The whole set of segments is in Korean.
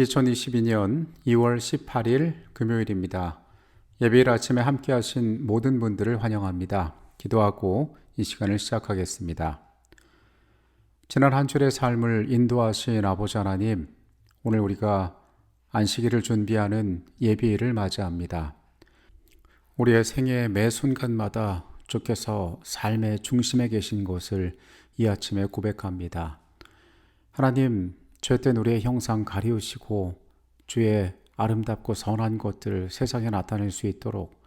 2022년 2월 18일 금요일입니다. 예배일 아침에 함께 하신 모든 분들을 환영합니다. 기도하고 이 시간을 시작하겠습니다. 지난 한 주의 삶을 인도하신 아버지 하나님, 오늘 우리가 안식일을 준비하는 예배일을 맞이합니다. 우리의 생애의 매 순간마다 주께서 삶의 중심에 계신 것을 이 아침에 고백합니다. 하나님, 죄된 우리의 형상 가리우시고 주의 아름답고 선한 것들 세상에 나타낼 수 있도록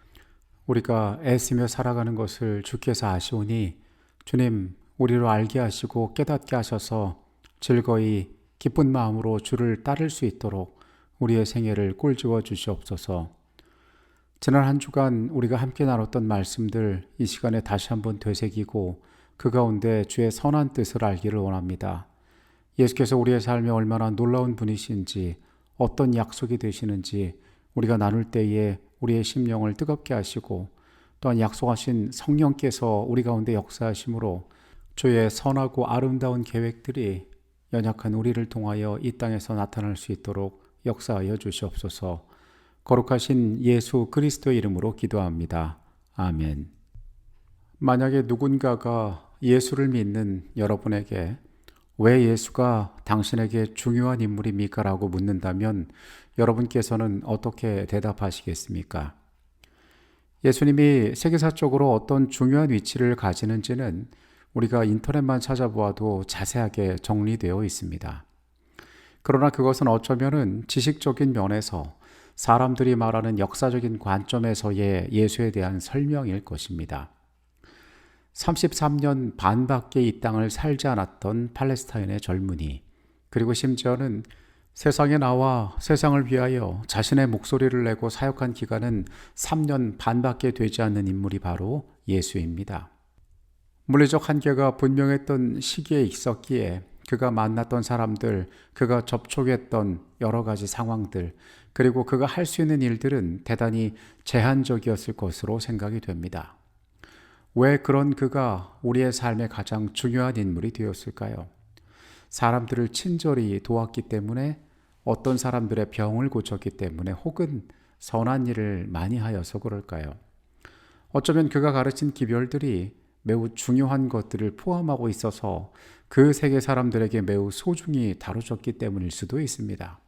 우리가 애쓰며 살아가는 것을 주께서 아시오니 주님, 우리로 알게 하시고 깨닫게 하셔서 즐거이 기쁜 마음으로 주를 따를 수 있도록 우리의 생애를 꼴지워 주시옵소서. 지난 한 주간 우리가 함께 나눴던 말씀들 이 시간에 다시 한번 되새기고 그 가운데 주의 선한 뜻을 알기를 원합니다. 예수께서 우리의 삶에 얼마나 놀라운 분이신지, 어떤 약속이 되시는지 우리가 나눌 때에 우리의 심령을 뜨겁게 하시고 또한 약속하신 성령께서 우리 가운데 역사하심으로 주의 선하고 아름다운 계획들이 연약한 우리를 통하여 이 땅에서 나타날 수 있도록 역사하여 주시옵소서. 거룩하신 예수 그리스도의 이름으로 기도합니다. 아멘. 만약에 누군가가 예수를 믿는 여러분에게 왜 예수가 당신에게 중요한 인물입니까? 라고 묻는다면 여러분께서는 어떻게 대답하시겠습니까? 예수님이 세계사적으로 어떤 중요한 위치를 가지는지는 우리가 인터넷만 찾아보아도 자세하게 정리되어 있습니다. 그러나 그것은 어쩌면은 지식적인 면에서 사람들이 말하는 역사적인 관점에서의 예수에 대한 설명일 것입니다. 33년 반밖에 이 땅을 살지 않았던 팔레스타인의 젊은이, 그리고 심지어는 세상에 나와 세상을 위하여 자신의 목소리를 내고 사역한 기간은 3년 반밖에 되지 않는 인물이 바로 예수입니다. 물리적 한계가 분명했던 시기에 있었기에 그가 만났던 사람들, 그가 접촉했던 여러 가지 상황들, 그리고 그가 할 수 있는 일들은 대단히 제한적이었을 것으로 생각이 됩니다. 왜 그런 그가 우리의 삶에 가장 중요한 인물이 되었을까요? 사람들을 친절히 도왔기 때문에, 어떤 사람들의 병을 고쳤기 때문에, 혹은 선한 일을 많이 하여서 그럴까요? 어쩌면 그가 가르친 기별들이 매우 중요한 것들을 포함하고 있어서 그 세계 사람들에게 매우 소중히 다뤄졌기 때문일 수도 있습니다.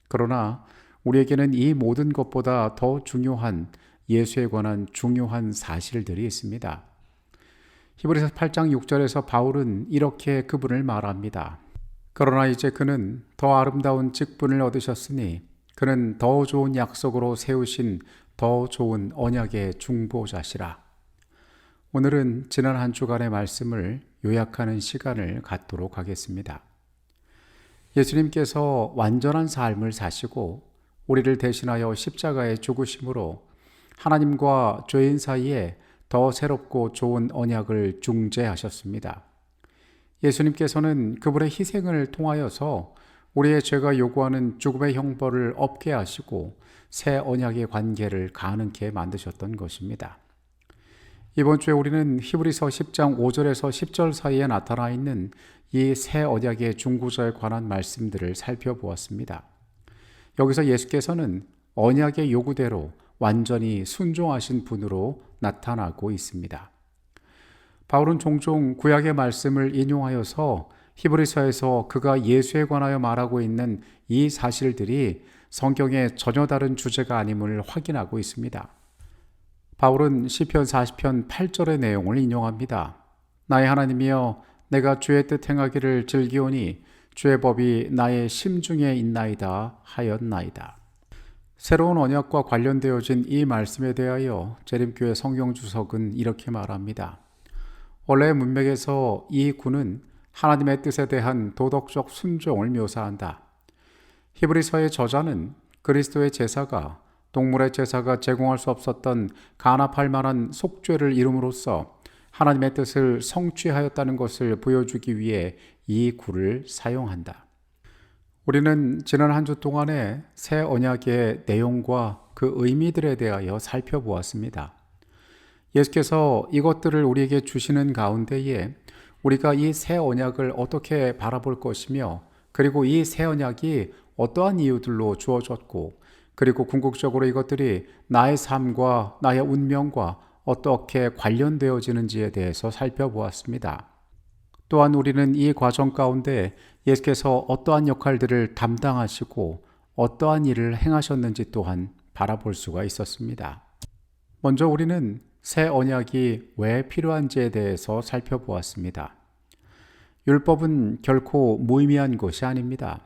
그러나 우리에게는 이 모든 것보다 더 중요한 예수에 관한 중요한 사실들이 있습니다. 히브리서 8장 6절에서 바울은 이렇게 그분을 말합니다. 그러나 이제 그는 더 아름다운 직분을 얻으셨으니 그는 더 좋은 약속으로 세우신 더 좋은 언약의 중보자시라. 오늘은 지난 한 주간의 말씀을 요약하는 시간을 갖도록 하겠습니다. 예수님께서 완전한 삶을 사시고 우리를 대신하여 십자가에 죽으심으로 하나님과 죄인 사이에 더 새롭고 좋은 언약을 중재하셨습니다. 예수님께서는 그분의 희생을 통하여서 우리의 죄가 요구하는 죽음의 형벌을 없게 하시고 새 언약의 관계를 가능케 만드셨던 것입니다. 이번 주에 우리는 히브리서 10장 5절에서 10절 사이에 나타나 있는 이 새 언약의 중보자에 관한 말씀들을 살펴보았습니다. 여기서 예수께서는 언약의 요구대로 완전히 순종하신 분으로 나타나고 있습니다. 바울은 종종 구약의 말씀을 인용하여서 히브리서에서 그가 예수에 관하여 말하고 있는 이 사실들이 성경의 전혀 다른 주제가 아님을 확인하고 있습니다. 바울은 시편 40편 8절의 내용을 인용합니다. 나의 하나님이여, 내가 주의 뜻 행하기를 즐기오니 주의 법이 나의 심중에 있나이다 하였나이다. 새로운 언약과 관련되어진 이 말씀에 대하여 재림교회 성경주석은 이렇게 말합니다. 원래의 문맥에서 이 구는 하나님의 뜻에 대한 도덕적 순종을 묘사한다. 히브리서의 저자는 그리스도의 제사가 동물의 제사가 제공할 수 없었던 간합할 만한 속죄를 이룸으로써 하나님의 뜻을 성취하였다는 것을 보여주기 위해 이 구를 사용한다. 우리는 지난 한 주 동안에 새 언약의 내용과 그 의미들에 대하여 살펴보았습니다. 예수께서 이것들을 우리에게 주시는 가운데에 우리가 이 새 언약을 어떻게 바라볼 것이며, 그리고 이 새 언약이 어떠한 이유들로 주어졌고, 그리고 궁극적으로 이것들이 나의 삶과 나의 운명과 어떻게 관련되어지는지에 대해서 살펴보았습니다. 또한 우리는 이 과정 가운데 예수께서 어떠한 역할들을 담당하시고 어떠한 일을 행하셨는지 또한 바라볼 수가 있었습니다. 먼저 우리는 새 언약이 왜 필요한지에 대해서 살펴보았습니다. 율법은 결코 무의미한 것이 아닙니다.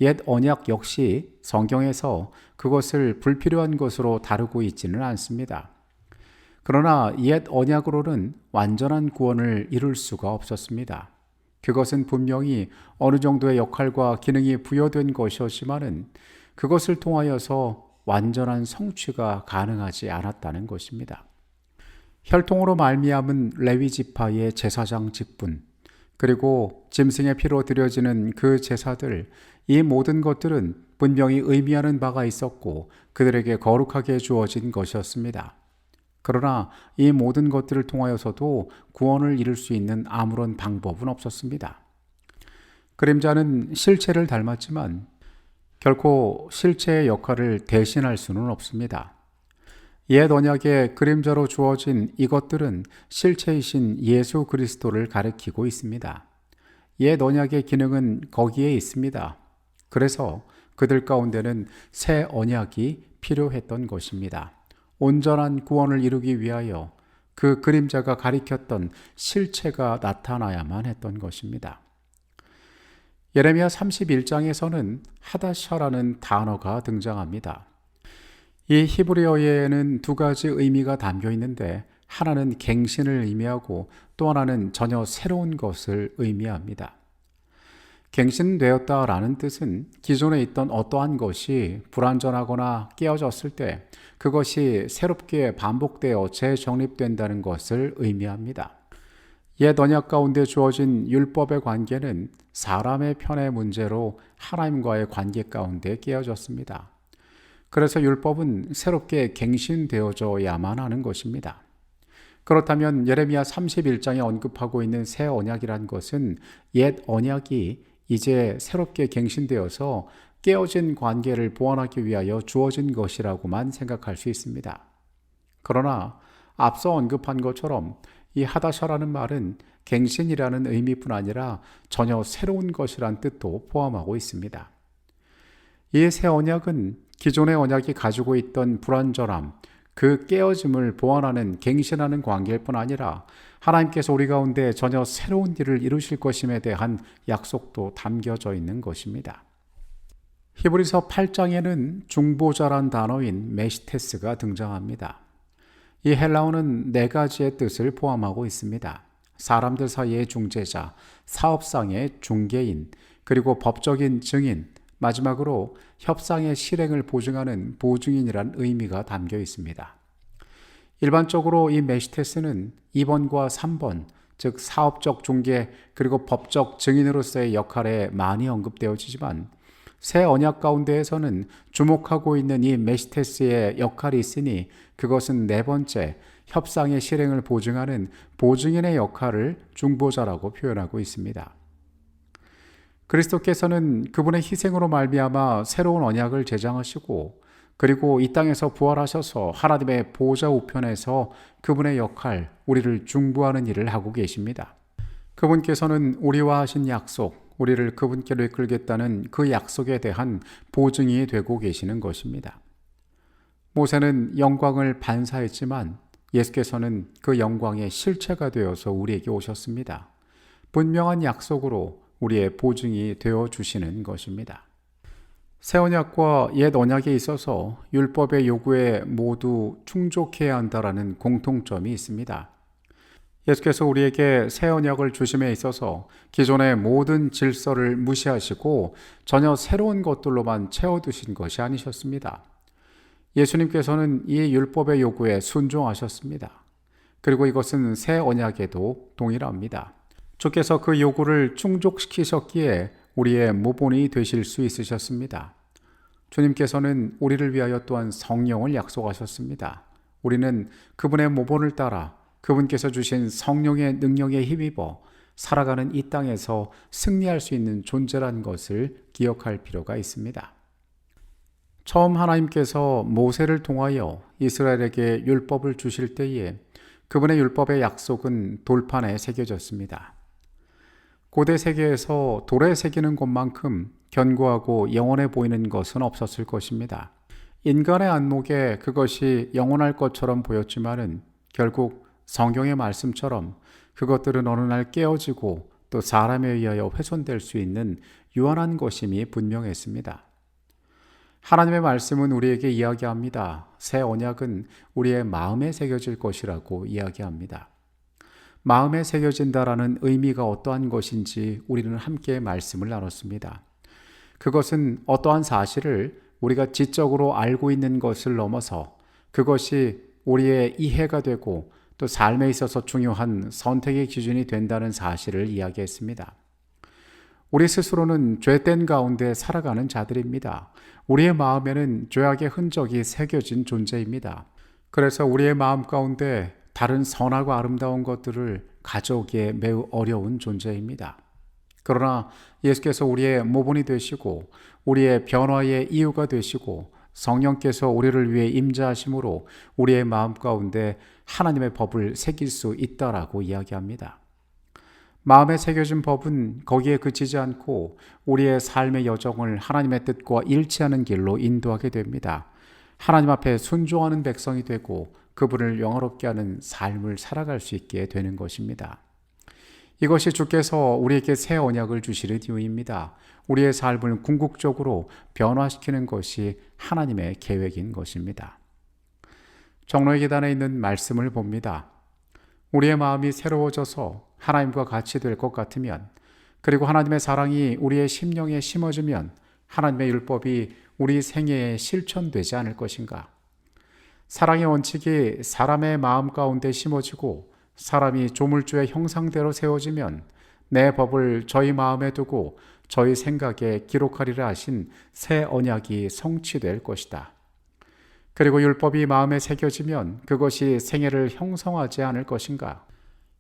옛 언약 역시 성경에서 그것을 불필요한 것으로 다루고 있지는 않습니다. 그러나 옛 언약으로는 완전한 구원을 이룰 수가 없었습니다. 그것은 분명히 어느 정도의 역할과 기능이 부여된 것이었지만은 그것을 통하여서 완전한 성취가 가능하지 않았다는 것입니다. 혈통으로 말미암은 레위 지파의 제사장 직분, 그리고 짐승의 피로 드려지는 그 제사들, 이 모든 것들은 분명히 의미하는 바가 있었고 그들에게 거룩하게 주어진 것이었습니다. 그러나 이 모든 것들을 통하여서도 구원을 이룰 수 있는 아무런 방법은 없었습니다. 그림자는 실체를 닮았지만 결코 실체의 역할을 대신할 수는 없습니다. 옛 언약의 그림자로 주어진 이것들은 실체이신 예수 그리스도를 가리키고 있습니다. 옛 언약의 기능은 거기에 있습니다. 그래서 그들 가운데는 새 언약이 필요했던 것입니다. 온전한 구원을 이루기 위하여 그 그림자가 가리켰던 실체가 나타나야만 했던 것입니다. 예레미야 31장에서는 하다샤라는 단어가 등장합니다. 이 히브리어에는 두 가지 의미가 담겨 있는데 하나는 갱신을 의미하고 또 하나는 전혀 새로운 것을 의미합니다. 갱신되었다라는 뜻은 기존에 있던 어떠한 것이 불완전하거나 깨어졌을 때 그것이 새롭게 반복되어 재정립된다는 것을 의미합니다. 옛 언약 가운데 주어진 율법의 관계는 사람의 편의 문제로 하나님과의 관계 가운데 깨어졌습니다. 그래서 율법은 새롭게 갱신되어져야만 하는 것입니다. 그렇다면 예레미야 31장에 언급하고 있는 새 언약이란 것은 옛 언약이 이제 새롭게 갱신되어서 깨어진 관계를 보완하기 위하여 주어진 것이라고만 생각할 수 있습니다. 그러나 앞서 언급한 것처럼 이 하다샤라는 말은 갱신이라는 의미뿐 아니라 전혀 새로운 것이란 뜻도 포함하고 있습니다. 이 새 언약은 기존의 언약이 가지고 있던 불완전함, 그 깨어짐을 보완하는 갱신하는 관계일 뿐 아니라 하나님께서 우리 가운데 전혀 새로운 일을 이루실 것임에 대한 약속도 담겨져 있는 것입니다. 히브리서 8장에는 중보자란 단어인 메시테스가 등장합니다. 이 헬라어는 네 가지의 뜻을 포함하고 있습니다. 사람들 사이의 중재자, 사업상의 중개인, 그리고 법적인 증인, 마지막으로 협상의 실행을 보증하는 보증인이란 의미가 담겨 있습니다. 일반적으로 이 메시테스는 2번과 3번, 즉 사업적 중개 그리고 법적 증인으로서의 역할에 많이 언급되어지지만 새 언약 가운데에서는 주목하고 있는 이 메시테스의 역할이 있으니 그것은 네 번째, 협상의 실행을 보증하는 보증인의 역할을 중보자라고 표현하고 있습니다. 그리스도께서는 그분의 희생으로 말미암아 새로운 언약을 제정하시고 그리고 이 땅에서 부활하셔서 하나님의 보좌 우편에서 그분의 역할, 우리를 중보하는 일을 하고 계십니다. 그분께서는 우리와 하신 약속, 우리를 그분께로 이끌겠다는 그 약속에 대한 보증이 되고 계시는 것입니다. 모세는 영광을 반사했지만 예수께서는 그 영광의 실체가 되어서 우리에게 오셨습니다. 분명한 약속으로 우리의 보증이 되어 주시는 것입니다. 새 언약과 옛 언약에 있어서 율법의 요구에 모두 충족해야 한다라는 공통점이 있습니다. 예수께서 우리에게 새 언약을 주심에 있어서 기존의 모든 질서를 무시하시고 전혀 새로운 것들로만 채워두신 것이 아니셨습니다. 예수님께서는 이 율법의 요구에 순종하셨습니다. 그리고 이것은 새 언약에도 동일합니다. 주께서 그 요구를 충족시키셨기에 우리의 모본이 되실 수 있으셨습니다. 주님께서는 우리를 위하여 또한 성령을 약속하셨습니다. 우리는 그분의 모본을 따라 그분께서 주신 성령의 능력에 힘입어 살아가는 이 땅에서 승리할 수 있는 존재란 것을 기억할 필요가 있습니다. 처음 하나님께서 모세를 통하여 이스라엘에게 율법을 주실 때에 그분의 율법의 약속은 돌판에 새겨졌습니다. 고대 세계에서 돌에 새기는 것만큼 견고하고 영원해 보이는 것은 없었을 것입니다. 인간의 안목에 그것이 영원할 것처럼 보였지만은 결국 성경의 말씀처럼 그것들은 어느 날 깨어지고 또 사람에 의하여 훼손될 수 있는 유한한 것임이 분명했습니다. 하나님의 말씀은 우리에게 이야기합니다. 새 언약은 우리의 마음에 새겨질 것이라고 이야기합니다. 마음에 새겨진다라는 의미가 어떠한 것인지 우리는 함께 말씀을 나눴습니다. 그것은 어떠한 사실을 우리가 지적으로 알고 있는 것을 넘어서 그것이 우리의 이해가 되고 또 삶에 있어서 중요한 선택의 기준이 된다는 사실을 이야기했습니다. 우리 스스로는 죄된 가운데 살아가는 자들입니다. 우리의 마음에는 죄악의 흔적이 새겨진 존재입니다. 그래서 우리의 마음 가운데 다른 선하고 아름다운 것들을 가져오기에 매우 어려운 존재입니다. 그러나 예수께서 우리의 모본이 되시고 우리의 변화의 이유가 되시고 성령께서 우리를 위해 임재하심으로 우리의 마음 가운데 하나님의 법을 새길 수 있다라고 이야기합니다. 마음에 새겨진 법은 거기에 그치지 않고 우리의 삶의 여정을 하나님의 뜻과 일치하는 길로 인도하게 됩니다. 하나님 앞에 순종하는 백성이 되고 그분을 영화롭게 하는 삶을 살아갈 수 있게 되는 것입니다. 이것이 주께서 우리에게 새 언약을 주시는 이유입니다. 우리의 삶을 궁극적으로 변화시키는 것이 하나님의 계획인 것입니다. 정로의 계단에 있는 말씀을 봅니다. 우리의 마음이 새로워져서 하나님과 같이 될 것 같으면, 그리고 하나님의 사랑이 우리의 심령에 심어지면 하나님의 율법이 우리 생애에 실천되지 않을 것인가? 사랑의 원칙이 사람의 마음 가운데 심어지고 사람이 조물주의 형상대로 세워지면 내 법을 저희 마음에 두고 저희 생각에 기록하리라 하신 새 언약이 성취될 것이다. 그리고 율법이 마음에 새겨지면 그것이 생애를 형성하지 않을 것인가?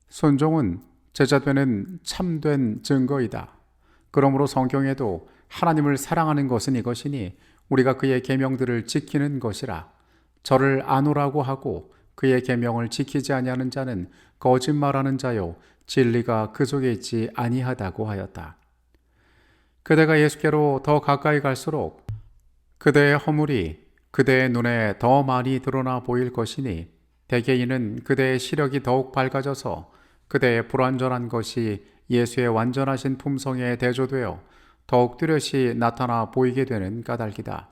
순종은 제자되는 참된 증거이다. 그러므로 성경에도 하나님을 사랑하는 것은 이것이니 우리가 그의 계명들을 지키는 것이라. 저를 아노라고 하고 그의 계명을 지키지 아니하는 자는 거짓말하는 자요 진리가 그 속에 있지 아니하다고 하였다. 그대가 예수께로 더 가까이 갈수록 그대의 허물이 그대의 눈에 더 많이 드러나 보일 것이니 대개 이는 그대의 시력이 더욱 밝아져서 그대의 불완전한 것이 예수의 완전하신 품성에 대조되어 더욱 뚜렷이 나타나 보이게 되는 까닭이다.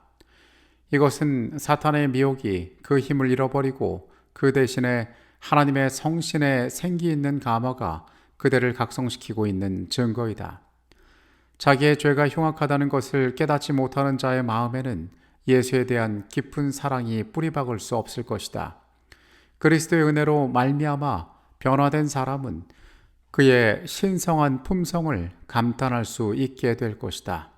이것은 사탄의 미혹이 그 힘을 잃어버리고 그 대신에 하나님의 성신의 생기 있는 감화가 그대를 각성시키고 있는 증거이다. 자기의 죄가 흉악하다는 것을 깨닫지 못하는 자의 마음에는 예수에 대한 깊은 사랑이 뿌리박을 수 없을 것이다. 그리스도의 은혜로 말미암아 변화된 사람은 그의 신성한 품성을 감탄할 수 있게 될 것이다.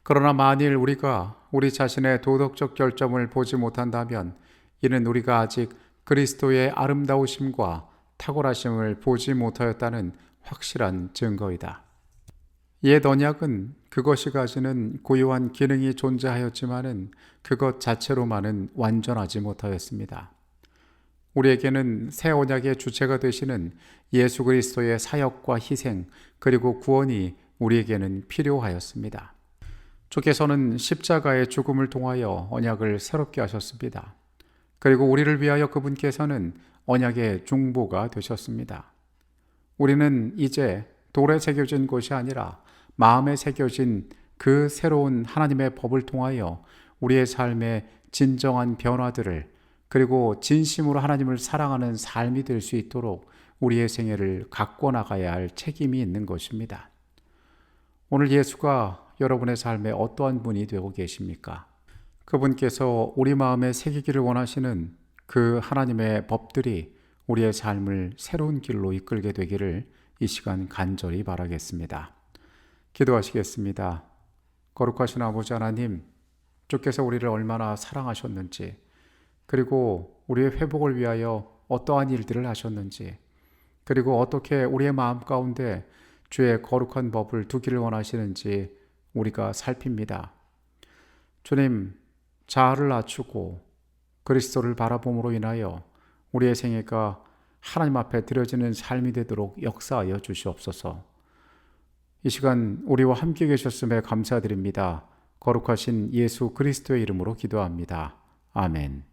그러나 만일 우리가 우리 자신의 도덕적 결점을 보지 못한다면 이는 우리가 아직 그리스도의 아름다우심과 탁월하심을 보지 못하였다는 확실한 증거이다. 옛 언약은 그것이 가지는 고유한 기능이 존재하였지만은 그것 자체로만은 완전하지 못하였습니다. 우리에게는 새 언약의 주체가 되시는 예수 그리스도의 사역과 희생 그리고 구원이 우리에게는 필요하였습니다. 주께서는 십자가의 죽음을 통하여 언약을 새롭게 하셨습니다. 그리고 우리를 위하여 그분께서는 언약의 중보가 되셨습니다. 우리는 이제 돌에 새겨진 것이 아니라 마음에 새겨진 그 새로운 하나님의 법을 통하여 우리의 삶의 진정한 변화들을 그리고 진심으로 하나님을 사랑하는 삶이 될 수 있도록 우리의 생애를 가꿔 나가야 할 책임이 있는 것입니다. 오늘 예수가 여러분의 삶에 어떠한 분이 되고 계십니까? 그분께서 우리 마음에 새기기를 원하시는 그 하나님의 법들이 우리의 삶을 새로운 길로 이끌게 되기를 이 시간 간절히 바라겠습니다. 기도하시겠습니다. 거룩하신 아버지 하나님, 주께서 우리를 얼마나 사랑하셨는지, 그리고 우리의 회복을 위하여 어떠한 일들을 하셨는지, 그리고 어떻게 우리의 마음 가운데 주의 거룩한 법을 두기를 원하시는지 우리가 살핍니다. 주님, 자아를 낮추고 그리스도를 바라봄으로 인하여 우리의 생애가 하나님 앞에 드려지는 삶이 되도록 역사하여 주시옵소서. 이 시간 우리와 함께 계셨음에 감사드립니다. 거룩하신 예수 그리스도의 이름으로 기도합니다. 아멘.